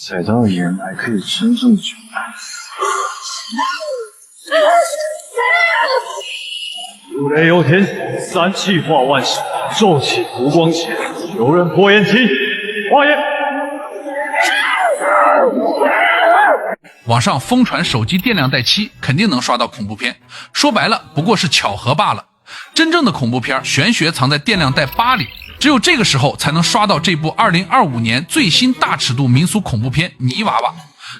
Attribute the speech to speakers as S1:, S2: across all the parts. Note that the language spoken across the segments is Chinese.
S1: 载到盐还可以真正久。如雷有天，三气化万象，骤起湖光前，有人破炎期，化炎。
S2: 网上疯传手机电量带7，肯定能刷到恐怖片。说白了，不过是巧合罢了。真正的恐怖片，玄学藏在电量带8里。只有这个时候才能刷到这部2025年最新大尺度民俗恐怖片《泥娃娃》。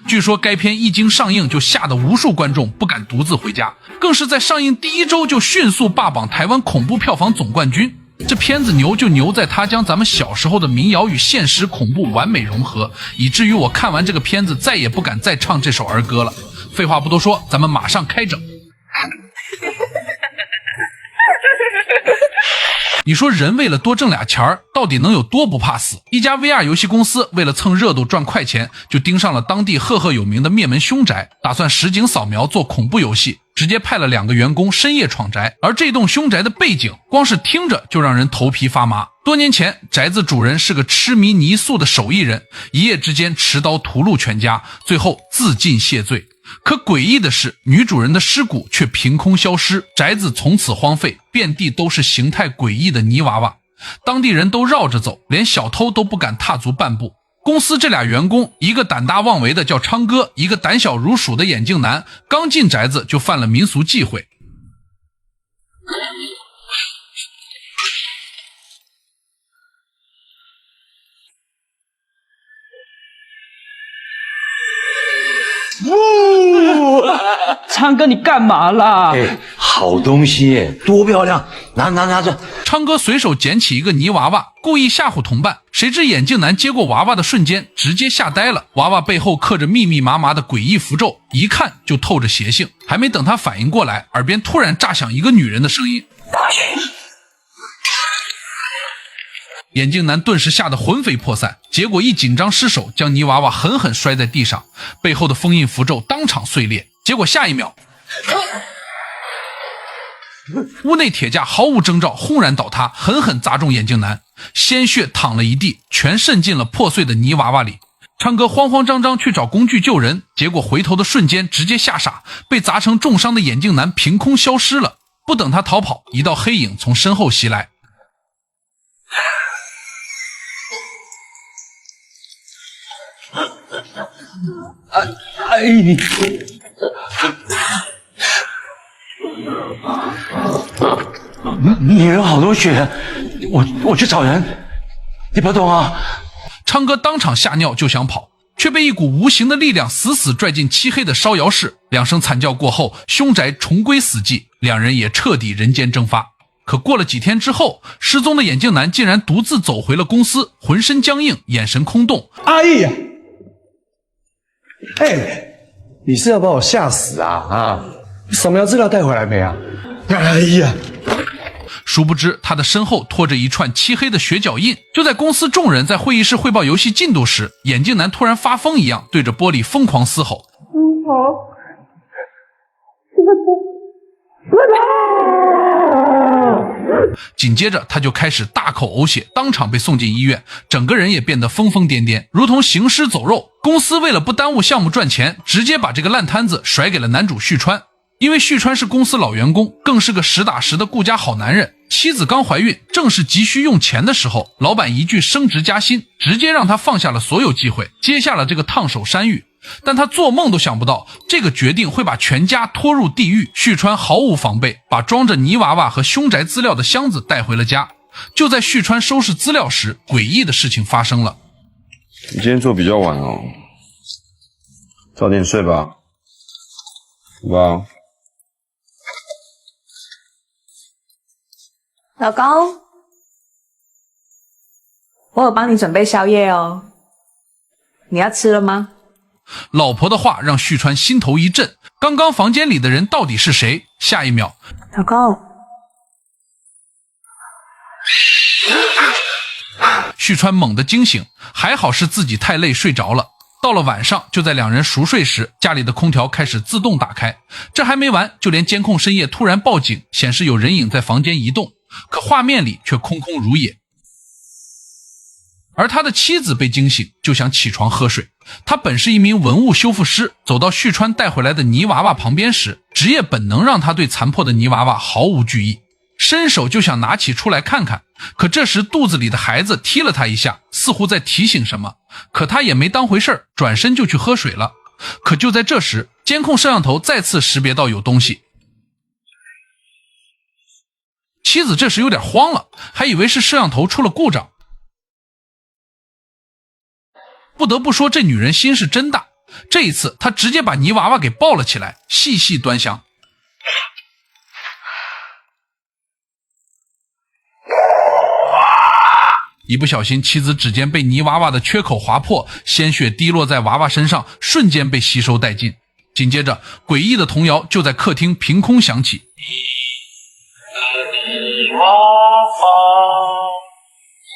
S2: 据说该片一经上映就吓得无数观众不敢独自回家，更是在上映第1周就迅速霸榜台湾恐怖票房总冠军。这片子牛就牛在它将咱们小时候的民谣与现实恐怖完美融合，以至于我看完这个片子再也不敢再唱这首儿歌了。废话不多说，咱们马上开整。你说人为了多挣俩钱儿，到底能有多不怕死？一家 VR 游戏公司为了蹭热度赚快钱，就盯上了当地赫赫有名的灭门凶宅，打算实景扫描做恐怖游戏，直接派了2个员工深夜闯宅。而这栋凶宅的背景，光是听着就让人头皮发麻。多年前，宅子主人是个痴迷泥塑的手艺人，一夜之间持刀屠戮全家，最后自尽谢罪。可诡异的是，女主人的尸骨却凭空消失，宅子从此荒废，遍地都是形态诡异的泥娃娃。当地人都绕着走，连小偷都不敢踏足半步。公司这俩员工，一个胆大妄为的叫昌哥，一个胆小如鼠的眼镜男，刚进宅子就犯了民俗忌讳。
S3: 昌哥，你干嘛啦？
S4: 好东西，多漂亮！拿着。
S2: 昌哥随手捡起一个泥娃娃，故意吓唬同伴。谁知眼镜男接过娃娃的瞬间，直接吓呆了。娃娃背后刻着密密麻麻的诡异符咒，一看就透着邪性。还没等他反应过来，耳边突然炸响一个女人的声音：“
S4: 大去！”
S2: 眼镜男顿时吓得魂飞魄散，结果一紧张失手，将泥娃娃狠狠摔在地上，背后的封印符咒当场碎裂。结果下一秒，屋内铁架毫无征兆轰然倒塌，狠狠砸中眼镜男，鲜血淌了一地，全渗进了破碎的泥娃娃里。昌哥慌慌张张去找工具救人，结果回头的瞬间直接吓傻，被砸成重伤的眼镜男凭空消失了。不等他逃跑，一道黑影从身后袭来。
S4: 你有好多血，我去找人，你不要动啊！
S2: 昌哥当场吓尿就想跑，却被一股无形的力量死死拽进漆黑的烧窑室。2声惨叫过后，凶宅重归死寂，2人也彻底人间蒸发。可过了几天之后，失踪的眼镜男竟然独自走回了公司，浑身僵硬，眼神空洞。
S5: 阿义呀！你是要把我吓死啊？扫描资料带回来没啊？哎呀！
S2: 殊不知他的身后拖着一串漆黑的血脚印。就在公司众人在会议室汇报游戏进度时，眼镜男突然发疯一样对着玻璃疯狂嘶吼。紧接着他就开始大口呕血，当场被送进医院，整个人也变得疯疯癫癫，如同行尸走肉。公司为了不耽误项目赚钱，直接把这个烂摊子甩给了男主旭川。因为旭川是公司老员工，更是个实打实的顾家好男人，妻子刚怀孕，正是急需用钱的时候，老板一句升职加薪，直接让他放下了所有机会，接下了这个烫手山芋。但他做梦都想不到，这个决定会把全家拖入地狱。旭川毫无防备，把装着泥娃娃和凶宅资料的箱子带回了家。就在旭川收拾资料时，诡异的事情发生了。
S6: 你今天做比较晚哦，早点睡吧，好吧？
S7: 老公，我有帮你准备宵夜哦，你要吃了吗？
S2: 老婆的话让旭川心头一震，刚刚房间里的人到底是谁？下一秒，
S7: 老公，
S2: 旭川猛地惊醒，还好是自己太累睡着了。到了晚上，就在2人熟睡时，家里的空调开始自动打开。这还没完，就连监控深夜突然报警，显示有人影在房间移动，可画面里却空空如也。而他的妻子被惊醒，就想起床喝水。他本是一名文物修复师，走到旭川带回来的泥娃娃旁边时，职业本能让他对残破的泥娃娃毫无惧意，伸手就想拿起出来看看。可这时肚子里的孩子踢了他一下，似乎在提醒什么，可他也没当回事，转身就去喝水了。可就在这时，监控摄像头再次识别到有东西。妻子这时有点慌了，还以为是摄像头出了故障。不得不说，这女人心是真大。这一次，她直接把泥娃娃给抱了起来，细细端详。一不小心，妻子指尖被泥娃娃的缺口划破，鲜血滴落在娃娃身上，瞬间被吸收殆尽。紧接着，诡异的童谣就在客厅凭空响起。泥娃娃只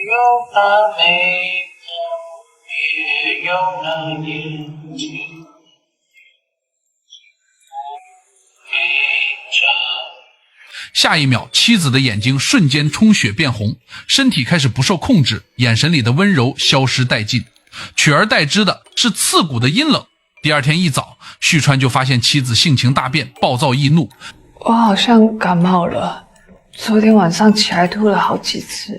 S2: 有那眉毛，也有那眼睛，下一秒，妻子的眼睛瞬间充血变红，身体开始不受控制，眼神里的温柔消失殆尽，取而代之的是刺骨的阴冷。第二天一早，旭川就发现妻子性情大变，暴躁易怒。
S7: 我好像感冒了，昨天晚上起来吐了好几次。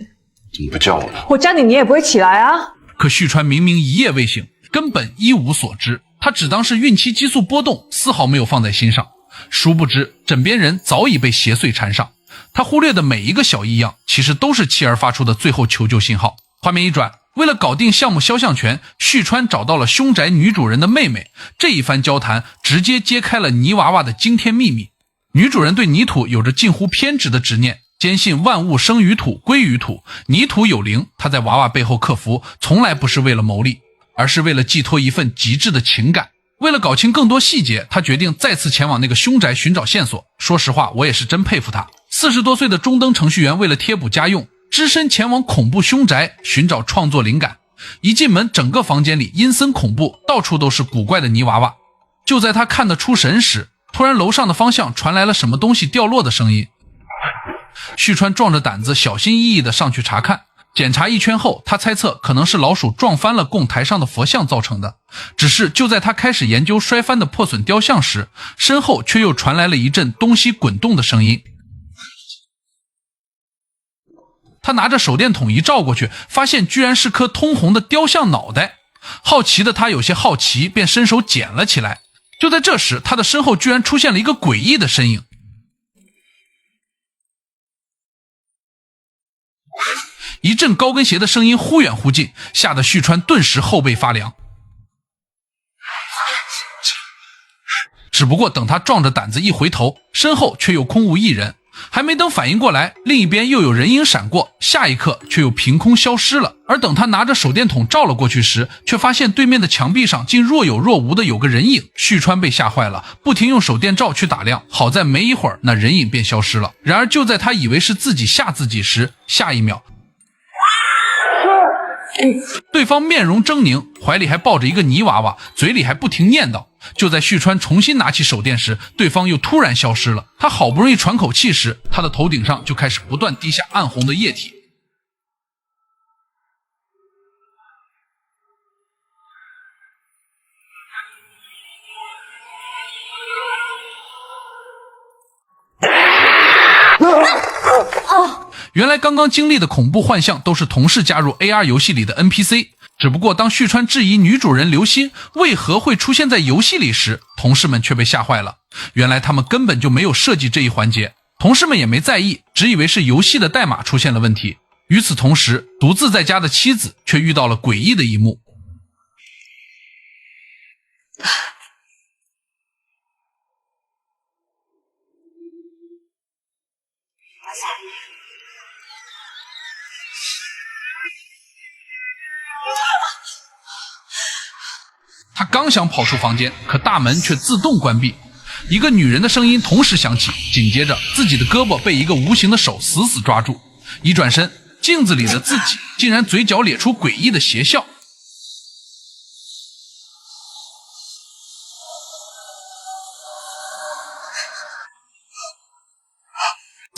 S6: 怎么不叫我呢？
S7: 我叫你，你也不会起来啊。
S2: 可旭川明明一夜未醒，根本一无所知，他只当是孕期激素波动，丝毫没有放在心上。殊不知枕边人早已被邪祟缠上，他忽略的每一个小异样，其实都是妻儿发出的最后求救信号。画面一转，为了搞定项目肖像权，旭川找到了凶宅女主人的妹妹。这一番交谈直接揭开了泥娃娃的惊天秘密。女主人对泥土有着近乎偏执的执念，坚信万物生于土，归于土，泥土有灵。她在娃娃背后克服，从来不是为了牟利，而是为了寄托一份极致的情感。为了搞清更多细节，他决定再次前往那个凶宅寻找线索。说实话，我也是真佩服他。40多岁的中登程序员为了贴补家用，只身前往恐怖凶宅寻找创作灵感。一进门，整个房间里阴森恐怖，到处都是古怪的泥娃娃。就在他看得出神时，突然楼上的方向传来了什么东西掉落的声音。旭川壮着胆子小心翼翼地上去查看，检查一圈后，他猜测可能是老鼠撞翻了供台上的佛像造成的。只是就在他开始研究摔翻的破损雕像时，身后却又传来了一阵东西滚动的声音。他拿着手电筒一照过去，发现居然是颗通红的雕像脑袋。好奇的他有些好奇，便伸手捡了起来。就在这时，他的身后居然出现了一个诡异的身影。一阵高跟鞋的声音忽远忽近，吓得旭川顿时后背发凉。只不过等他壮着胆子一回头，身后却又空无一人。还没等反应过来，另一边又有人影闪过，下一刻却又凭空消失了。而等他拿着手电筒照了过去时，却发现对面的墙壁上竟若有若无的有个人影。旭川被吓坏了，不停用手电照去打量，好在没一会儿那人影便消失了。然而就在他以为是自己吓自己时，下一秒对方面容狰狞，怀里还抱着一个泥娃娃，嘴里还不停念叨。就在旭川重新拿起手电时，对方又突然消失了。他好不容易喘口气时，他的头顶上就开始不断滴下暗红的液体。原来刚刚经历的恐怖幻象都是同事加入 AR 游戏里的 NPC， 只不过当旭川质疑女主人刘欣为何会出现在游戏里时，同事们却被吓坏了。原来他们根本就没有设计这一环节，同事们也没在意，只以为是游戏的代码出现了问题。与此同时，独自在家的妻子却遇到了诡异的一幕。他刚想跑出房间，可大门却自动关闭。一个女人的声音同时响起，紧接着自己的胳膊被一个无形的手死死抓住。一转身，镜子里的自己竟然嘴角咧出诡异的邪笑。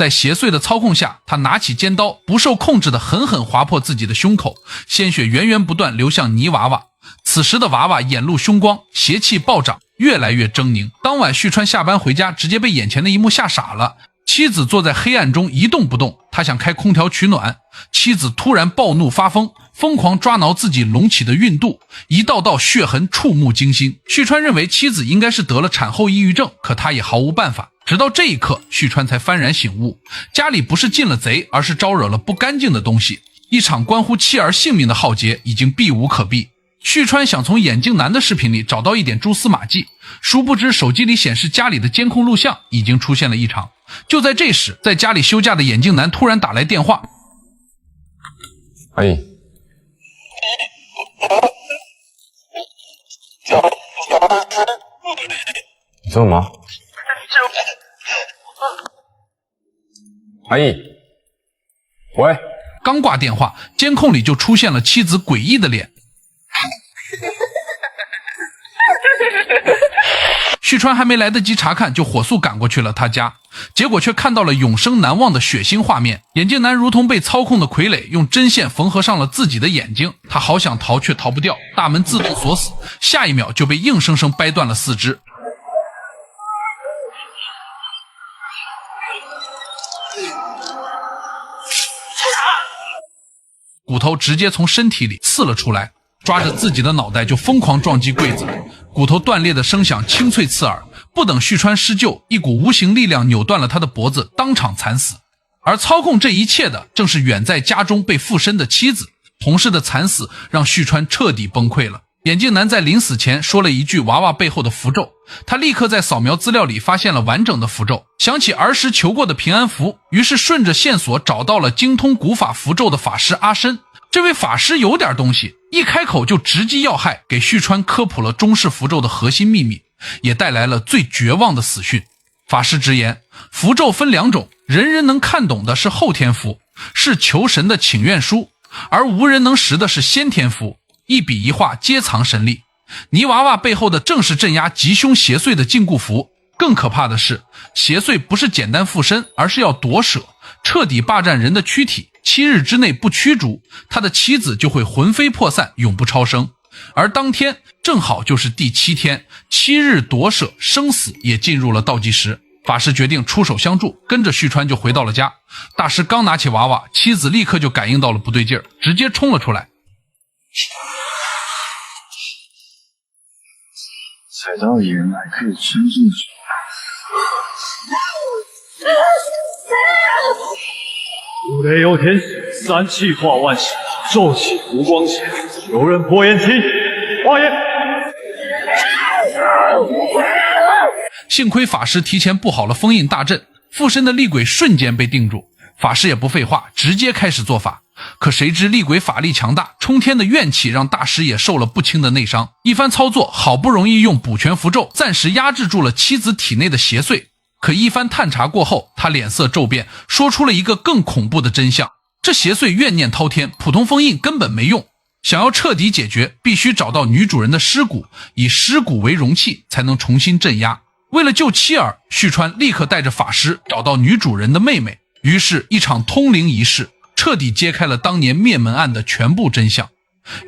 S2: 在邪祟的操控下，他拿起尖刀，不受控制地狠狠划破自己的胸口，鲜血源源不断流向泥娃娃。此时的娃娃眼露凶光，邪气暴涨，越来越狰狞。当晚旭川下班回家，直接被眼前的一幕吓傻了。妻子坐在黑暗中一动不动，他想开空调取暖，妻子突然暴怒发疯，疯狂抓挠自己隆起的孕肚，一道道血痕触目惊心。旭川认为妻子应该是得了产后抑郁症，可他也毫无办法。直到这一刻，旭川才幡然醒悟，家里不是进了贼，而是招惹了不干净的东西。一场关乎妻儿性命的浩劫已经避无可避。旭川想从眼镜男的视频里找到一点蛛丝马迹，殊不知手机里显示家里的监控录像已经出现了异常。就在这时，在家里休假的眼镜男突然打来电话。
S6: 阿姨，你做什么？阿姨，喂。
S2: 刚挂电话，监控里就出现了妻子诡异的脸。旭川还没来得及查看，就火速赶过去了他家，结果却看到了永生难忘的血腥画面。眼镜男如同被操控的傀儡，用针线缝合上了自己的眼睛，他好想逃却逃不掉，大门自动锁死，下一秒就被硬生生掰断了四肢。骨头直接从身体里刺了出来，抓着自己的脑袋就疯狂撞击柜子，骨头断裂的声响清脆刺耳。不等旭川施救，一股无形力量扭断了他的脖子，当场惨死。而操控这一切的正是远在家中被附身的妻子。同事的惨死让旭川彻底崩溃了。眼镜男在临死前说了一句娃娃背后的符咒，他立刻在扫描资料里发现了完整的符咒，想起儿时求过的平安符，于是顺着线索找到了精通古法符咒的法师阿申。这位法师有点东西，一开口就直击要害，给旭川科普了中式符咒的核心秘密，也带来了最绝望的死讯。法师直言，符咒分两种，人人能看懂的是后天符，是求神的请愿书，而无人能识的是先天符，一笔一画皆藏神力。泥娃娃背后的正是镇压吉凶邪祟的禁锢符。更可怕的是，邪祟不是简单附身，而是要夺舍，彻底霸占人的躯体，7日之内不驱逐，他的妻子就会魂飞魄散，永不超生。而当天正好就是第7天，7日夺舍，生死也进入了倒计时。法师决定出手相助，跟着旭川就回到了家。大师刚拿起娃娃，妻子立刻就感应到了不对劲儿，直接冲了出来。
S1: 踩到盐还可以吃进去。五雷有天，三气化万象，骤起无光前，有人破炎期，化炎。
S2: 幸亏法师提前布好了封印大阵，附身的厉鬼瞬间被定住。法师也不废话，直接开始做法。可谁知厉鬼法力强大，冲天的怨气让大师也受了不轻的内伤。一番操作，好不容易用补全符咒暂时压制住了妻子体内的邪祟。可一番探查过后，他脸色骤变，说出了一个更恐怖的真相：这邪祟怨念滔天，普通封印根本没用。想要彻底解决，必须找到女主人的尸骨，以尸骨为容器，才能重新镇压。为了救妻儿，旭川立刻带着法师找到女主人的妹妹。于是，一场通灵仪式彻底揭开了当年灭门案的全部真相。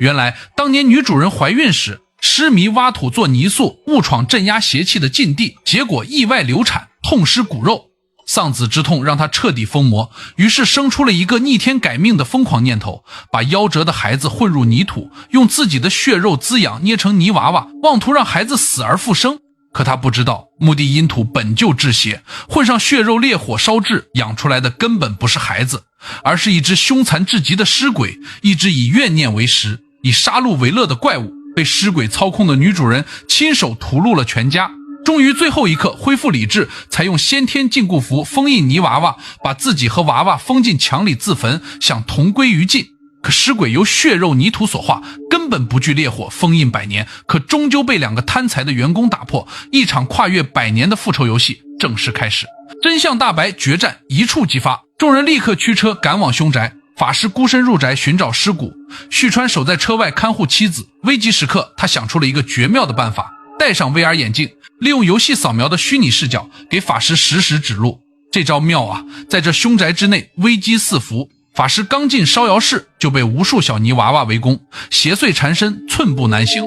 S2: 原来，当年女主人怀孕时，痴迷挖土做泥塑，误闯镇压邪气的禁地，结果意外流产，痛失骨肉。丧子之痛让她彻底疯魔，于是生出了一个逆天改命的疯狂念头，把夭折的孩子混入泥土，用自己的血肉滋养，捏成泥娃娃，妄图让孩子死而复生。可他不知道，墓地阴土本就致邪，混上血肉烈火烧制，养出来的根本不是孩子，而是一只凶残至极的尸鬼，一只以怨念为食，以杀戮为乐的怪物。被尸鬼操控的女主人亲手屠戮了全家，终于最后一刻恢复理智，才用先天禁锢符封印泥娃娃，把自己和娃娃封进墙里自焚，想同归于尽。可尸鬼由血肉泥土所化，根本不惧烈火，封印100年，可终究被2个贪财的员工打破。一场跨越100年的复仇游戏正式开始。真相大白，决战一触即发，众人立刻驱车赶往凶宅。法师孤身入宅寻找尸骨，旭川守在车外看护妻子。危急时刻，他想出了一个绝妙的办法，戴上 VR 眼镜，利用游戏扫描的虚拟视角给法师实时指路。这招妙啊！在这凶宅之内，危机四伏。法师刚进烧窑室，就被无数小泥娃娃围攻，邪祟缠身，寸步难行。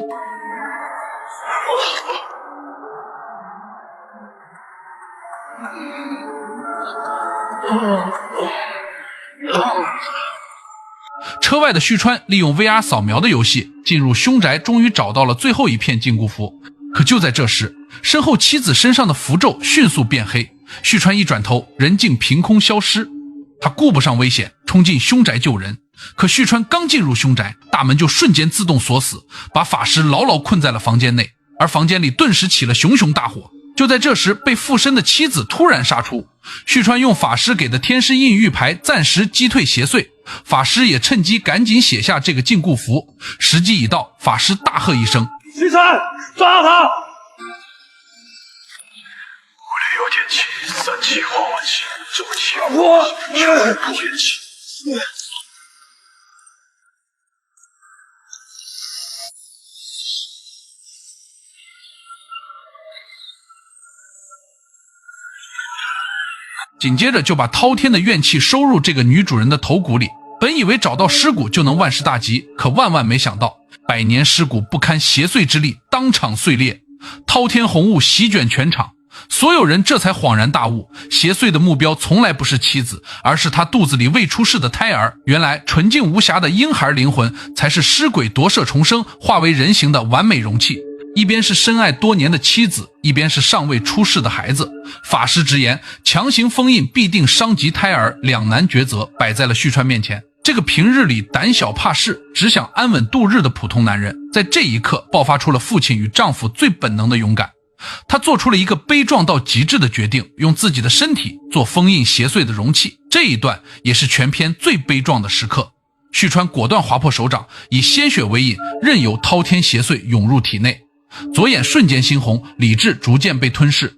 S2: 车外的旭川利用 VR 扫描的游戏进入凶宅，终于找到了最后一片禁锢符。可就在这时，身后妻子身上的符咒迅速变黑，旭川一转头，人竟凭空消失。他顾不上危险，冲进凶宅救人。可旭川刚进入凶宅，大门就瞬间自动锁死，把法师牢牢困在了房间内，而房间里顿时起了熊熊大火。就在这时，被附身的妻子突然杀出，旭川用法师给的天师印玉牌暂时击退邪祟，法师也趁机赶紧写下这个禁锢符。时机已到，法师大喝一声：
S1: 旭川，抓他！无雷有天气，三气化万气，周气不言气。
S2: 紧接着就把滔天的怨气收入这个女主人的头骨里。本以为找到尸骨就能万事大吉，可万万没想到，百年尸骨不堪邪祟之力，当场碎裂，滔天红雾席卷全场。所有人这才恍然大悟，邪祟的目标从来不是妻子，而是他肚子里未出世的胎儿。原来纯净无瑕的婴孩灵魂才是尸鬼夺舍重生化为人形的完美容器。一边是深爱多年的妻子，一边是尚未出世的孩子。法师直言，强行封印必定伤及胎儿，两难抉择摆在了旭川面前。这个平日里胆小怕事，只想安稳度日的普通男人，在这一刻爆发出了父亲与丈夫最本能的勇敢。他做出了一个悲壮到极致的决定，用自己的身体做封印邪祟的容器。这一段也是全篇最悲壮的时刻。旭川果断划破手掌，以鲜血为引，任由滔天邪祟涌入体内。左眼瞬间猩红，理智逐渐被吞噬。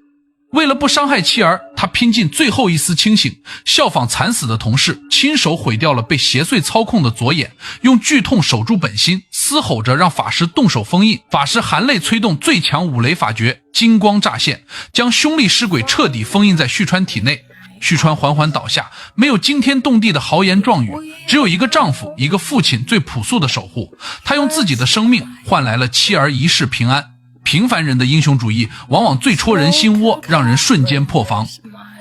S2: 为了不伤害妻儿，他拼尽最后一丝清醒，效仿惨死的同事，亲手毁掉了被邪祟操控的左眼，用剧痛守住本心，嘶吼着让法师动手封印。法师含泪催动最强五雷法诀，金光乍现，将凶戾尸鬼彻底封印在旭川体内。旭川缓缓倒下，没有惊天动地的豪言壮语，只有一个丈夫，一个父亲最朴素的守护。他用自己的生命换来了妻儿一世平安。平凡人的英雄主义往往最戳人心窝，让人瞬间破防。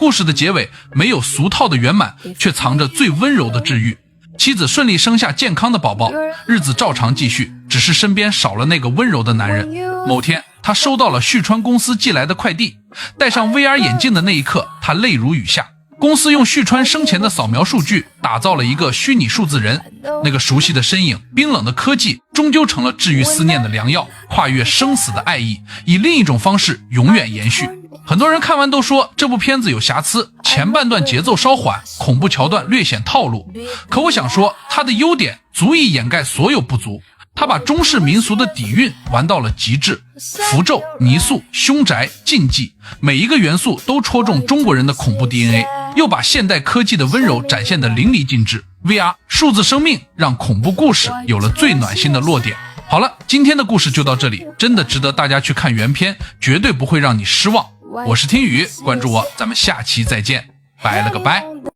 S2: 故事的结尾没有俗套的圆满，却藏着最温柔的治愈。妻子顺利生下健康的宝宝，日子照常继续，只是身边少了那个温柔的男人。某天，他收到了旭川公司寄来的快递，戴上 VR 眼镜的那一刻，他泪如雨下。公司用旭川生前的扫描数据打造了一个虚拟数字人，那个熟悉的身影，冰冷的科技终究成了治愈思念的良药，跨越生死的爱意以另一种方式永远延续。很多人看完都说这部片子有瑕疵，前半段节奏稍缓，恐怖桥段略显套路。可我想说，它的优点足以掩盖所有不足。他把中式民俗的底蕴玩到了极致，符咒、泥塑、凶宅、禁忌，每一个元素都戳中中国人的恐怖 DNA， 又把现代科技的温柔展现得淋漓尽致。 VR 数字生命让恐怖故事有了最暖心的落点。好了，今天的故事就到这里，真的值得大家去看原片，绝对不会让你失望。我是听雨，关注我，咱们下期再见，拜了个拜。